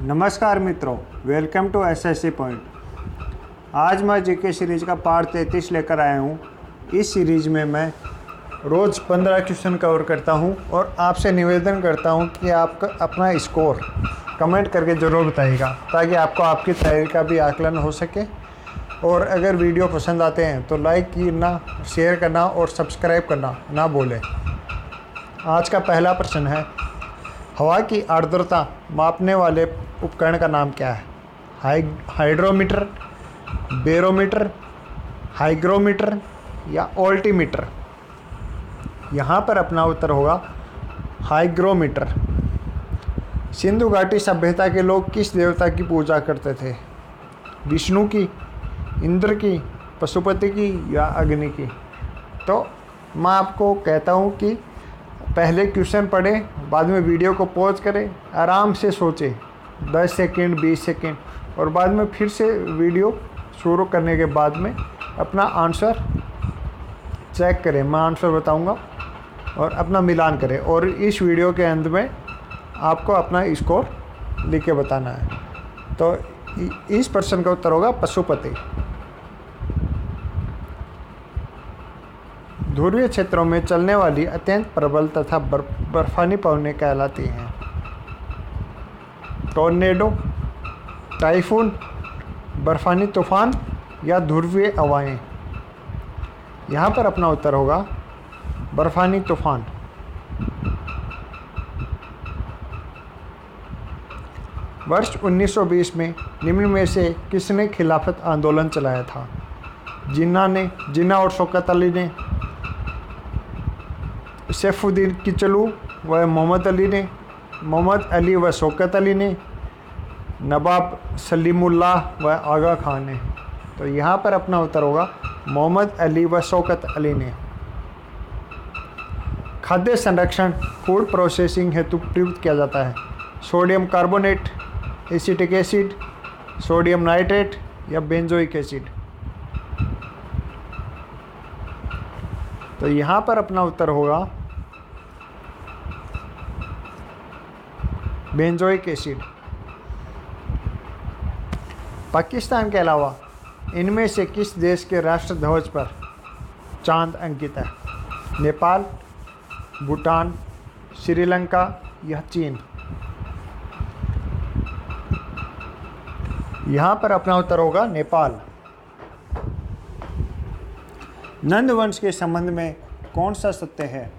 नमस्कार मित्रों, welcome to SSC point. आज मैं जीके सीरीज का पार्ट 33 लेकर आया हूँ। इस सीरीज में मैं रोज़ 15 क्वेश्चन कवर करता हूँ और आपसे निवेदन करता हूँ कि आपका अपना स्कोर कमेंट करके ज़रूर बताइएगा, ताकि आपको आपकी तैयारी का भी आकलन हो सके। और अगर वीडियो पसंद आते हैं तो लाइक करना, शेयर करना और सब्सक्राइब करना ना भूलें। आज का पहला प्रश्न है, हवा की आर्द्रता मापने वाले उपकरण का नाम क्या है? हाइड्रोमीटर, बैरोमीटर, हाइग्रोमीटर या ऑल्टीमीटर? यहाँ पर अपना उत्तर होगा हाइग्रोमीटर। सिंधु घाटी सभ्यता के लोग किस देवता की पूजा करते थे? विष्णु की, इंद्र की, पशुपति की या अग्नि की? तो मैं आपको कहता हूँ कि पहले क्वेश्चन पढ़ें, बाद में वीडियो को पॉज करें, आराम से सोचें 10 सेकंड 20 सेकंड, और बाद में फिर से वीडियो शुरू करने के बाद में अपना आंसर चेक करें। मैं आंसर बताऊंगा और अपना मिलान करें, और इस वीडियो के अंत में आपको अपना स्कोर लिख के बताना है। तो इस प्रश्न का उत्तर होगा पशुपति। ध्रुवीय क्षेत्रों में चलने वाली अत्यंत प्रबल तथा बर्फानी पवनें कहलाती हैं? टॉर्नेडो, टाइफून, बर्फानी तूफान या ध्रुवीय हवाएं? यहाँ पर अपना उत्तर होगा बर्फानी तूफान। वर्ष 1920 में निम्न में से किसने खिलाफत आंदोलन चलाया था? जिन्ना और शौकत अली ने, सैफुद्दीन किचलू व मोहम्मद अली व शौकत अली ने, नवाब सलीमुल्लाह व आगा खान ने? तो यहाँ पर अपना उत्तर होगा मोहम्मद अली व शौकत अली ने। खाद्य संरक्षण फूड प्रोसेसिंग हेतु प्रयुक्त किया जाता है? Sodium carbonate, acetic acid, sodium nitrate या बेंजोइक एसिड? तो यहाँ पर अपना उत्तर होगा बेंजोइक एसिड। पाकिस्तान के अलावा इनमें से किस देश के राष्ट्र ध्वज पर चांद अंकित है? नेपाल, भूटान, श्रीलंका या चीन? यहाँ पर अपना उत्तर होगा नेपाल। नंद वंश के संबंध में कौन सा सत्य है?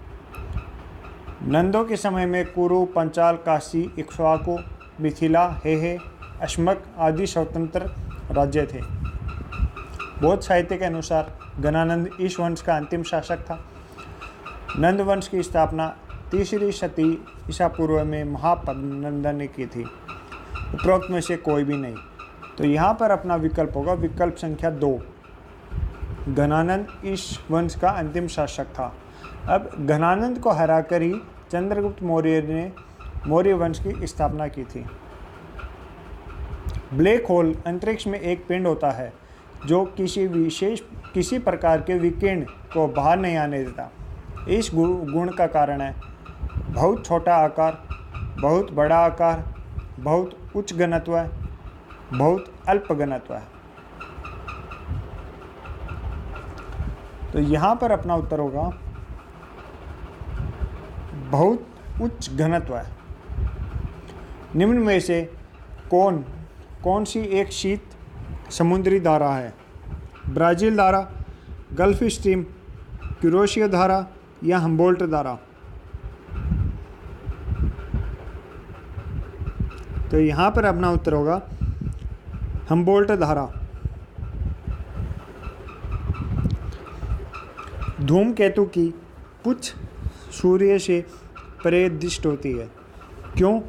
नंदों के समय में कुरु, पंचाल, काशी, इक्ष्वाकु, मिथिला, हेहे, अश्मक आदि स्वतंत्र राज्य थे। बौद्ध साहित्य के अनुसार गणानंद इस वंश का अंतिम शासक था। नंद वंश की स्थापना 3री शती ईसा पूर्व में महापद्मनंद ने की थी। उपरोक्त में से कोई भी नहीं। तो यहाँ पर अपना विकल्प होगा विकल्प संख्या 2, गणानंद इस वंश का अंतिम शासक था। अब गणानंद को हराकर ही चंद्रगुप्त मौर्य ने मौर्य वंश की स्थापना की थी। ब्लैक होल अंतरिक्ष में एक पिंड होता है जो किसी प्रकार के विकिरण को बाहर नहीं आने देता। इस गुण का कारण है बहुत छोटा आकार, बहुत बड़ा आकार, बहुत उच्च घनत्व, बहुत अल्प घनत्व है। तो यहाँ पर अपना उत्तर होगा बहुत उच्च घनत्व है। निम्न में से कौन सी एक शीत समुद्री धारा है? ब्राज़ील धारा, गल्फ स्ट्रीम, क्रोएशिया धारा या हम्बोल्ट धारा? तो यहाँ पर अपना उत्तर होगा हम्बोल्ट धारा। धूमकेतु की पुच्छ सूर्य से परे दृष्ट होती है, क्यों?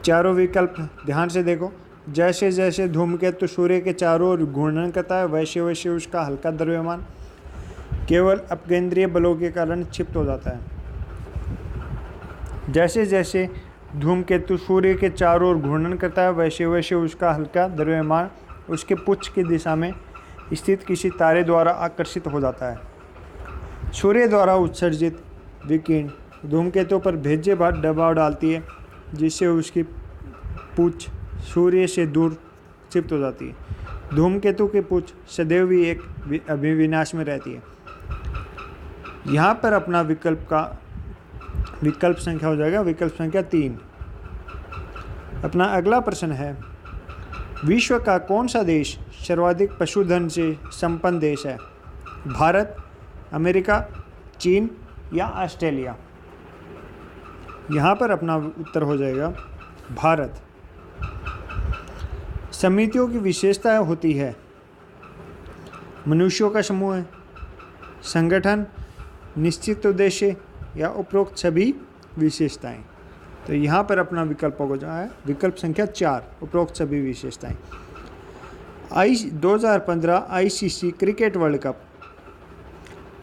चारों विकल्प ध्यान से देखो। जैसे जैसे धूमकेतु सूर्य के चारों ओर घूर्णन करता है, वैसे वैसे उसका हल्का द्रव्यमान केवल अपकेंद्रीय बलों के कारण क्षिप्त हो जाता है। जैसे जैसे धूमकेतु सूर्य के चारों ओर घूर्णन करता है, वैसे वैसे उसका हल्का द्रव्यमान उसके पुच्छ की दिशा में स्थित किसी तारे द्वारा आकर्षित हो जाता है। सूर्य द्वारा उत्सर्जित विकिरण धूमकेतु पर भेजे बार दबाव डालती है जिससे उसकी पूंछ सूर्य से दूर शिफ्ट हो जाती है। धूमकेतु की पूंछ सदैव भी एक अभिविनाश में रहती है। यहाँ पर अपना विकल्प संख्या हो जाएगा विकल्प संख्या 3। अपना अगला प्रश्न है, विश्व का कौन सा देश सर्वाधिक पशुधन से संपन्न देश है? भारत, अमेरिका, चीन या ऑस्ट्रेलिया? यहाँ पर अपना उत्तर हो जाएगा भारत। समितियों की विशेषताएं होती है मनुष्यों का समूह है, संगठन, निश्चित उद्देश्य या उपरोक्त सभी विशेषताएं। तो यहाँ पर अपना विकल्प हो जाए विकल्प संख्या 4, उपरोक्त सभी विशेषताएं। 2015 ICC cricket world cup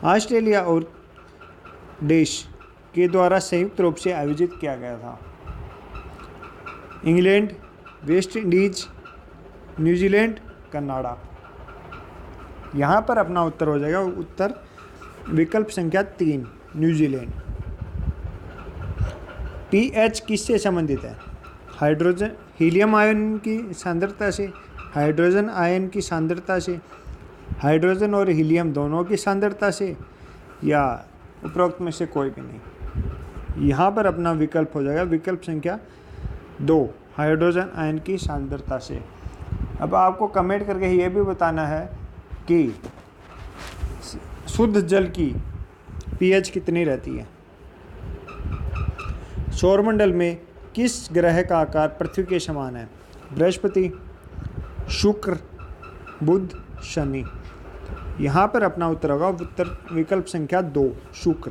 Australia और देश के द्वारा संयुक्त रूप से आयोजित किया गया था। England, West Indies, New Zealand, Canada. यहाँ पर अपना उत्तर हो जाएगा उत्तर विकल्प संख्या 3, न्यूजीलैंड। पीएच किससे संबंधित है? हाइड्रोजन हीलियम आयन की सांद्रता से, हाइड्रोजन आयन की सांद्रता से, हाइड्रोजन और हीलियम दोनों की सांद्रता से, या उपरोक्त में से कोई भी नहीं। यहाँ पर अपना विकल्प हो जाएगा विकल्प संख्या 2, हाइड्रोजन आयन की सांद्रता से। अब आपको कमेंट करके ये भी बताना है कि शुद्ध जल की पीएच कितनी रहती है। सौरमंडल में किस ग्रह का आकार पृथ्वी के समान है? बृहस्पति, शुक्र, बुध, शनि। यहाँ पर अपना उत्तर होगा उत्तर विकल्प संख्या 2, शुक्र।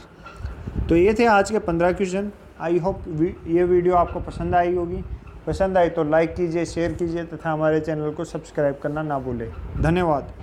तो ये थे आज के 15 क्वेश्चन। आई होप ये वीडियो आपको पसंद आई होगी। पसंद आई तो लाइक कीजिए, शेयर कीजिए तथा हमारे चैनल को सब्सक्राइब करना ना भूलें। धन्यवाद।